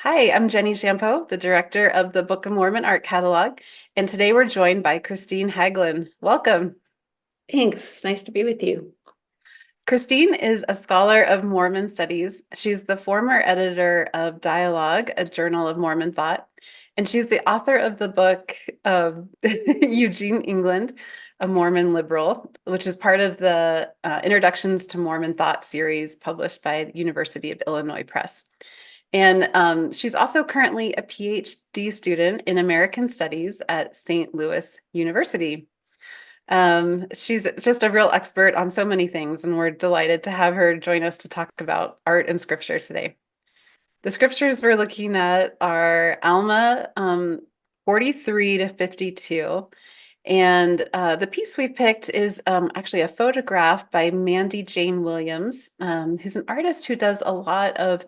Hi, I'm Jenny Champeau, the director of the Book of Mormon Art Catalog, and today we're joined by Christine Haglin. Welcome. Thanks. Nice to be with you. Christine is a scholar of Mormon studies. She's the former editor of Dialogue, a journal of Mormon thought, and she's the author of the book of Eugene England, a Mormon liberal, which is part of the Introductions to Mormon Thought series published by the University of Illinois Press. And she's also currently a PhD student in American Studies at St. Louis University. She's just a real expert on so many things, and we're delighted to have her join us to talk about art and scripture today. The scriptures we're looking at are Alma 43 to 52. And the piece we picked is actually a photograph by Mandy Jane Williams, who's an artist who does a lot of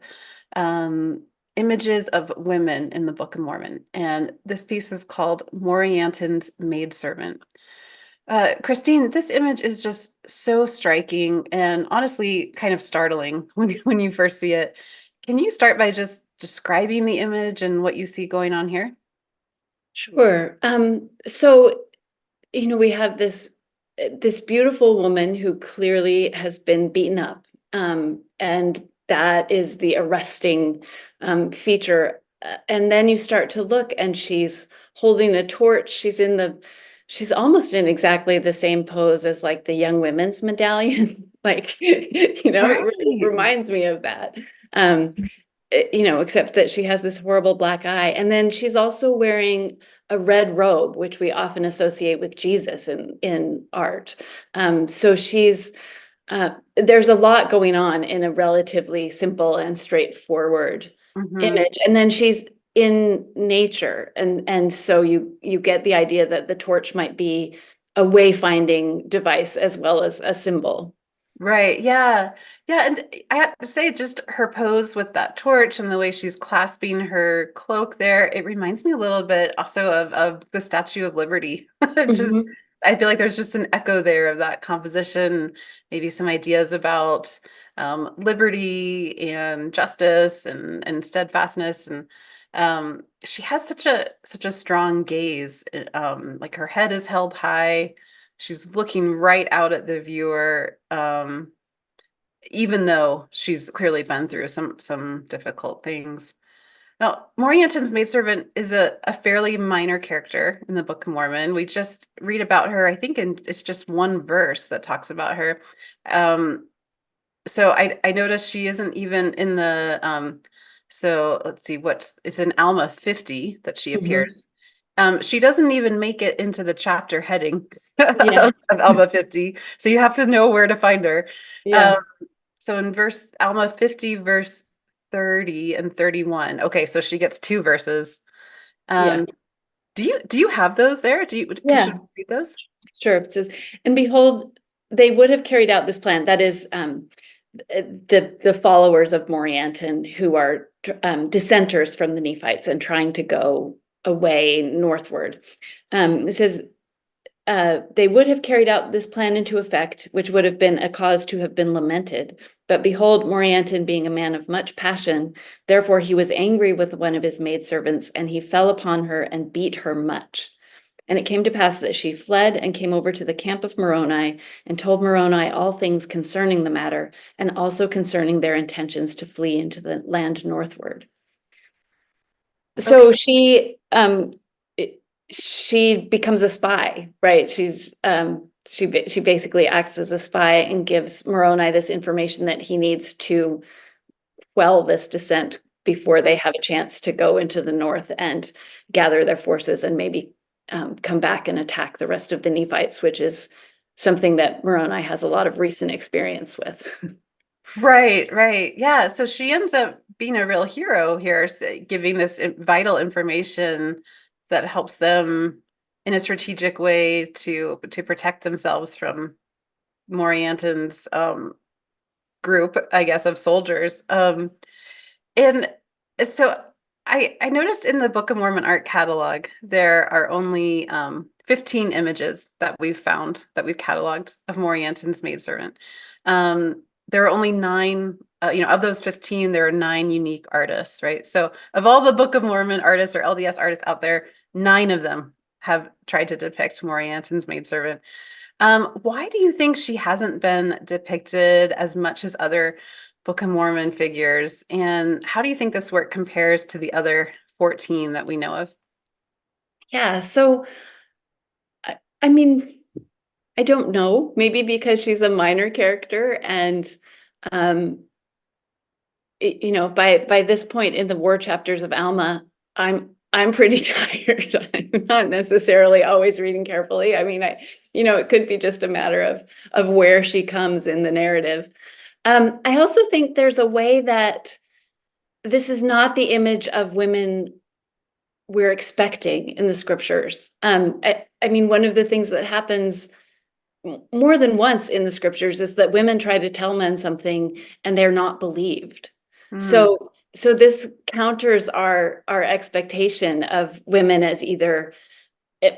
um, images of women in the Book of Mormon. And this piece is called Morianton's Maidservant. Christine, this image is just so striking and honestly kind of startling when you first see it. Can you start by just describing the image and what you see going on here? Sure. We have this beautiful woman who clearly has been beaten up, and that is the arresting feature. And then you start to look, and she's holding a torch. She's almost in exactly the same pose as like the young women's medallion. Like, it really Right. reminds me of that. Um, except that she has this horrible black eye. And then she's also wearing a red robe, which we often associate with Jesus in art. So there's a lot going on in a relatively simple and straightforward Hmm. image. And then she's in nature. And so you get the idea that the torch might be a wayfinding device as well as a symbol. Right. Yeah. Yeah. And I have to say, just her pose with that torch and the way she's clasping her cloak there, it reminds me a little bit also of the Statue of Liberty. Just, Mhm. I feel like there's just an echo there of that composition, maybe some ideas about liberty and justice and steadfastness. And she has such a strong gaze. Like her head is held high. She's looking right out at the viewer, even though she's clearly been through some difficult things. Now, Morianton's maidservant is a fairly minor character in the Book of Mormon. We just read about her, I think, in it's just one verse that talks about her. Um, so I noticed she isn't even in the so let's see what's it's in Alma 50 that she Mhm. appears. She doesn't even make it into the chapter heading Yeah. of Alma 50. So you have to know where to find her. Um, Yeah. so in verse Alma 50, verse 30 and 31. Okay, so she gets two verses. Yeah. Um, do you have those there? Should Yeah. we read those? Sure. It says, and behold, they would have carried out this plan. That is, the followers of Morianton who are dissenters from the Nephites and trying to go away northward. It says, they would have carried out this plan into effect, which would have been a cause to have been lamented. But behold, Morianton being a man of much passion, therefore he was angry with one of his maidservants, and he fell upon her and beat her much. And it came to pass that she fled and came over to the camp of Moroni and told Moroni all things concerning the matter, and also concerning their intentions to flee into the land northward. Okay. So she becomes a spy, right? She basically acts as a spy and gives Moroni this information that he needs to quell this dissent before they have a chance to go into the north and gather their forces and maybe come back and attack the rest of the Nephites, which is something that Moroni has a lot of recent experience with. Right, right. Yeah. So she ends up being a real hero here, giving this vital information that helps them in a strategic way to protect themselves from Morianton's group, I guess, of soldiers. And so I noticed in the Book of Mormon art catalog there are only 15 images that we've found that we've cataloged of Morianton's maidservant. There are only nine of those 15, there are 9 unique artists, right? So of all the Book of Mormon artists or LDS artists out there, 9 of them have tried to depict Maury Anton's maidservant. Why do you think she hasn't been depicted as much as other Book of Mormon figures? And how do you think this work compares to the other 14 that we know of? Yeah, so I mean, I don't know. Maybe because she's a minor character and um by this point in the war chapters of Alma, I'm pretty tired. I'm not necessarily always reading carefully. I mean, it could be just a matter of where she comes in the narrative. I also think there's a way that this is not the image of women we're expecting in the scriptures. I mean, one of the things that happens more than once in the scriptures is that women try to tell men something and they're not believed. Hmm. So this counters our expectation of women as either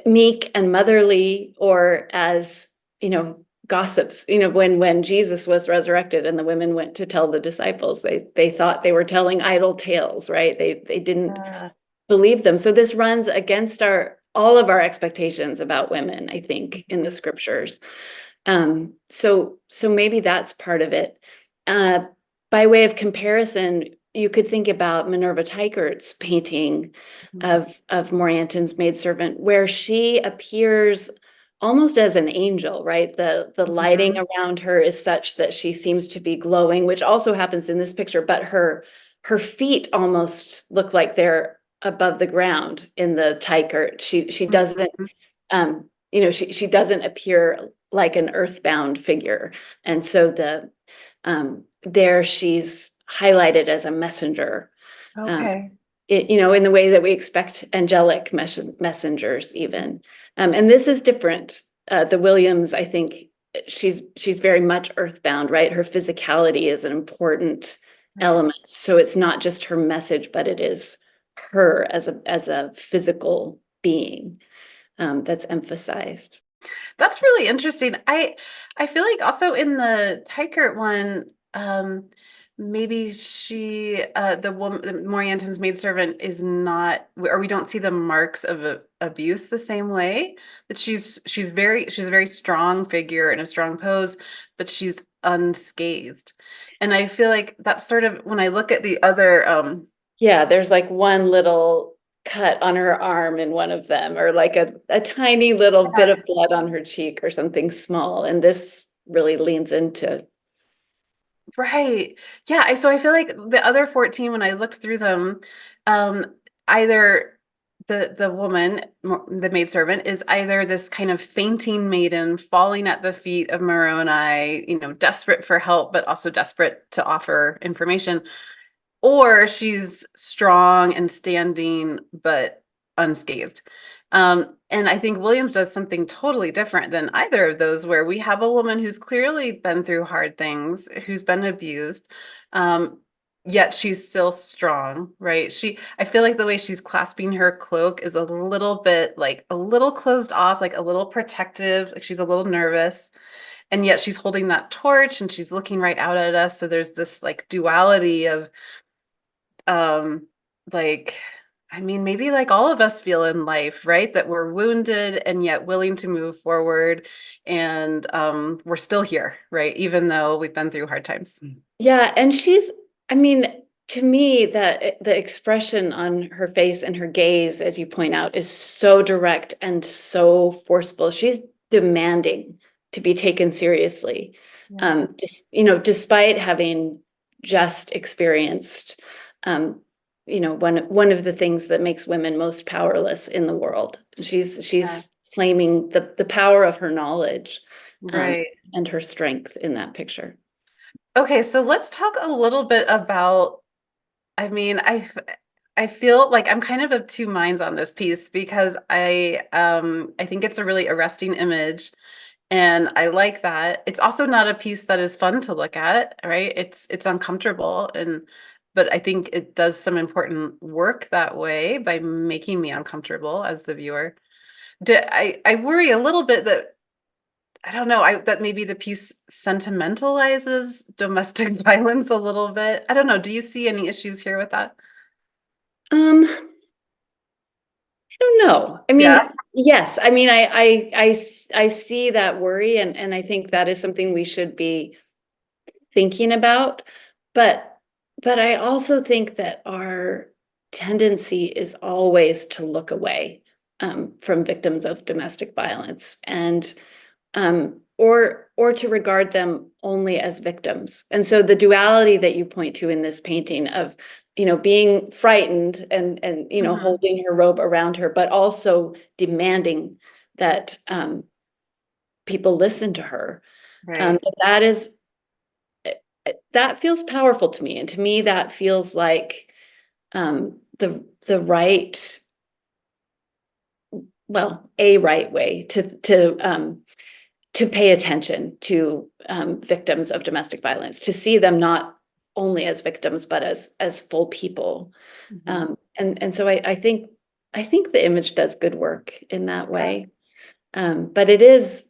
meek and motherly or as, gossips. When Jesus was resurrected and the women went to tell the disciples, they thought they were telling idle tales, right? They didn't Uh, believe them. So this runs against our all of our expectations about women, I think, in the scriptures. So maybe that's part of it. Uh, by way of comparison, you could think about Minerva Teichert's painting of Morianton's maidservant, where she appears almost as an angel, right? The lighting mhm. around her is such that she seems to be glowing, which also happens in this picture, but her feet almost look like they're above the ground in the Teichert. She doesn't Mhm. she doesn't appear like an earthbound figure. And so there she's highlighted as a messenger, um, Okay. in the way that we expect angelic messengers even. And this is different. The Williams, I think she's very much earthbound, right? Her physicality is an important Right. element. So it's not just her message, but it is her as a physical being that's emphasized. That's really interesting. I feel like also in the Tykert one, maybe the woman, the Morianton's maidservant is not, or we don't see the marks of abuse the same way. That she's a very strong figure in a strong pose, but she's unscathed. And I feel like that's sort of when I look at the other, Yeah, there's like one little cut on her arm in one of them, or like a tiny little bit of blood on her cheek or something small. And this really leans into, right. Yeah, so I feel like the other 14, when I looked through them, either the woman, the maidservant, is either this kind of fainting maiden falling at the feet of Moroni, desperate for help, but also desperate to offer information, or she's strong and standing but unscathed. And I think Williams does something totally different than either of those, where we have a woman who's clearly been through hard things, who's been abused, um, yet she's still strong, right? I feel like the way she's clasping her cloak is a little bit like a little closed off, like a little protective, like she's a little nervous, and yet she's holding that torch and she's looking right out at us. So there's this like duality of um like I mean maybe like all of us feel in life, right, that we're wounded and yet willing to move forward, and we're still here, right, even though we've been through hard times. yeah. And I mean, to me, that the expression on her face and her gaze, as you point out, is so direct and so forceful. She's demanding to be taken seriously. Yeah. Despite having just experienced, um, one of the things that makes women most powerless in the world. Yeah. She's claiming the power of her knowledge, um, Right. and her strength in that picture. Okay, so let's talk a little bit about, I mean, I feel like I'm kind of two minds on this piece because I think it's a really arresting image. And I like that. It's also not a piece that is fun to look at, right? It's uncomfortable, but I think it does some important work that way by making me uncomfortable as the viewer. I worry a little bit that I don't know, that maybe the piece sentimentalizes domestic violence a little bit. I don't know. Do you see any issues here with that? I don't know. I Yeah. mean, yes, I mean, I see that worry, and I think that is something we should be thinking about. But I also think that our tendency is always to look away from victims of domestic violence, and or to regard them only as victims. And so the duality that you point to in this painting of, being frightened and Mhm. holding her robe around her, but also demanding that people listen to her. Right. That is that feels powerful to me, and to me that feels like the right, well, a right way to pay attention to victims of domestic violence, to see them not only as victims but as full people. Mhm. And so I think the image does good work in that Yeah. way. But it is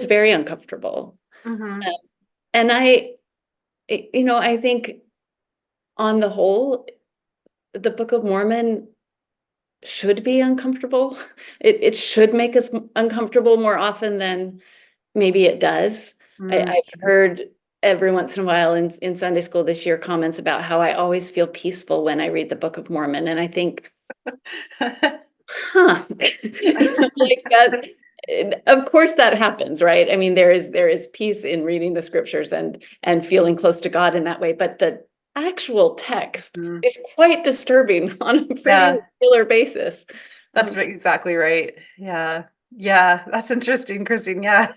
very uncomfortable. Mhm. Uh, and I think on the whole, the Book of Mormon should be uncomfortable. It should make us uncomfortable more often than maybe it does. Mm. I've heard every once in a while in Sunday school this year comments about how I always feel peaceful when I read the Book of Mormon. And I think, huh, like that. Of course that happens, right? I mean, there is peace in reading the scriptures and feeling close to God in that way, but the actual text Mhm. is quite disturbing on a pretty Yeah, regular basis. that's exactly right. Yeah. Yeah, that's interesting, Christine. Yeah.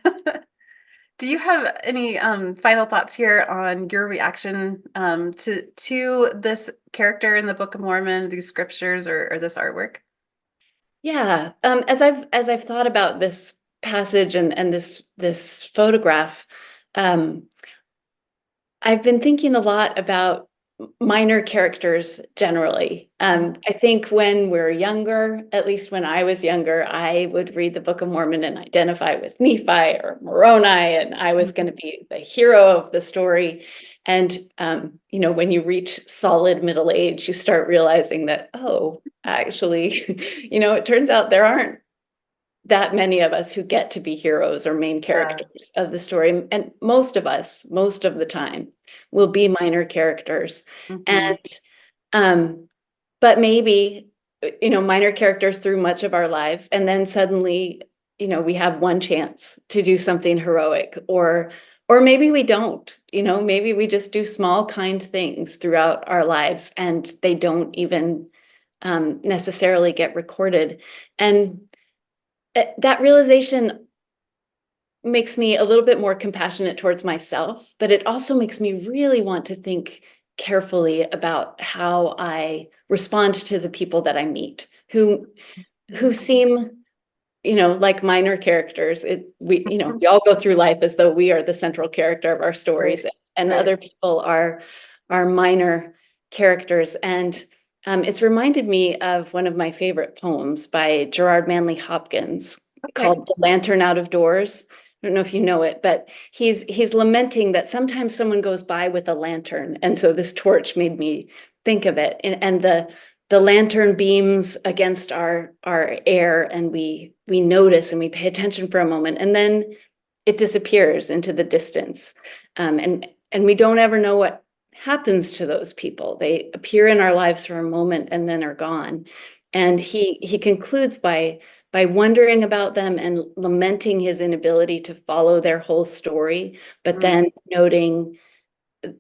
Do you have any final thoughts here on your reaction to this character in the Book of Mormon, these scriptures, or this artwork? Yeah, as I've thought about this passage and this photograph, um, I've been thinking a lot about minor characters generally. I think when we're younger, at least when I was younger, I would read the Book of Mormon and identify with Nephi or Moroni, and I was going Mhm. to be the hero of the story. And when you reach solid middle age, you start realizing that, oh, actually, it turns out there aren't that many of us who get to be heroes or main Yeah. characters of the story. And most of us, most of the time, will be minor characters. Hmm. And um, but maybe, minor characters through much of our lives, and then suddenly, we have one chance to do something heroic, or maybe we don't, maybe we just do small, kind things throughout our lives, and they don't even necessarily get recorded. And that realization makes me a little bit more compassionate towards myself, but it also makes me really want to think carefully about how I respond to the people that I meet who seem, like minor characters. We all go through life as though we are the central character of our Right. stories, and Right. other people are minor characters. And it's reminded me of one of my favorite poems by Gerard Manley Hopkins Okay. called "The Lantern Out of Doors." I don't know if you know it, but he's lamenting that sometimes someone goes by with a lantern, and so this torch made me think of it. And the lantern beams against our air, and we notice and we pay attention for a moment, and then it disappears into the distance. And we don't ever know what happens to those people. They appear in our lives for a moment and then are gone. And he concludes by wondering about them and lamenting his inability to follow their whole story, but Mm. then noting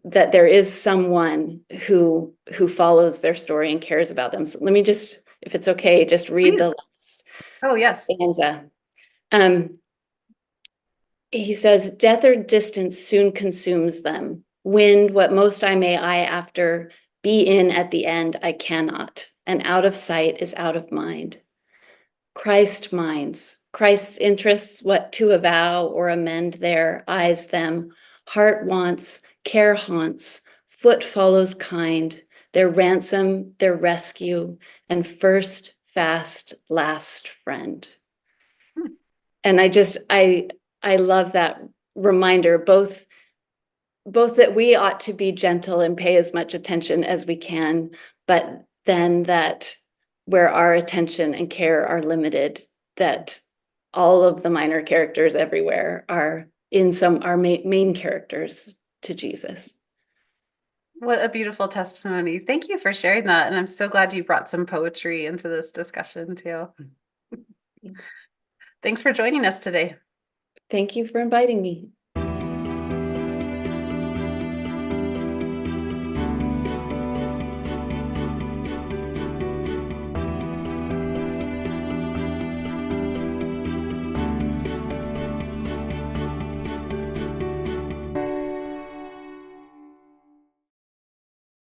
that there is someone who follows their story and cares about them. So let me just, if it's okay, just read the Please. last Oh, yes. stanza. Um, he says, "Death or distance soon consumes them. Wind, what most I may eye after, be in at the end I cannot, and out of sight is out of mind. Christ minds, Christ's interests, what to avow or amend there, eyes them, heart wants, care haunts, foot follows kind, their ransom, their rescue, and first, fast, last friend." Hmm. And I love that reminder, both that we ought to be gentle and pay as much attention as we can, but then that where our attention and care are limited, that all of the minor characters everywhere are main characters to Jesus. What a beautiful testimony. Thank you for sharing that. And I'm so glad you brought some poetry into this discussion too. Thanks for joining us today. Thank you for inviting me.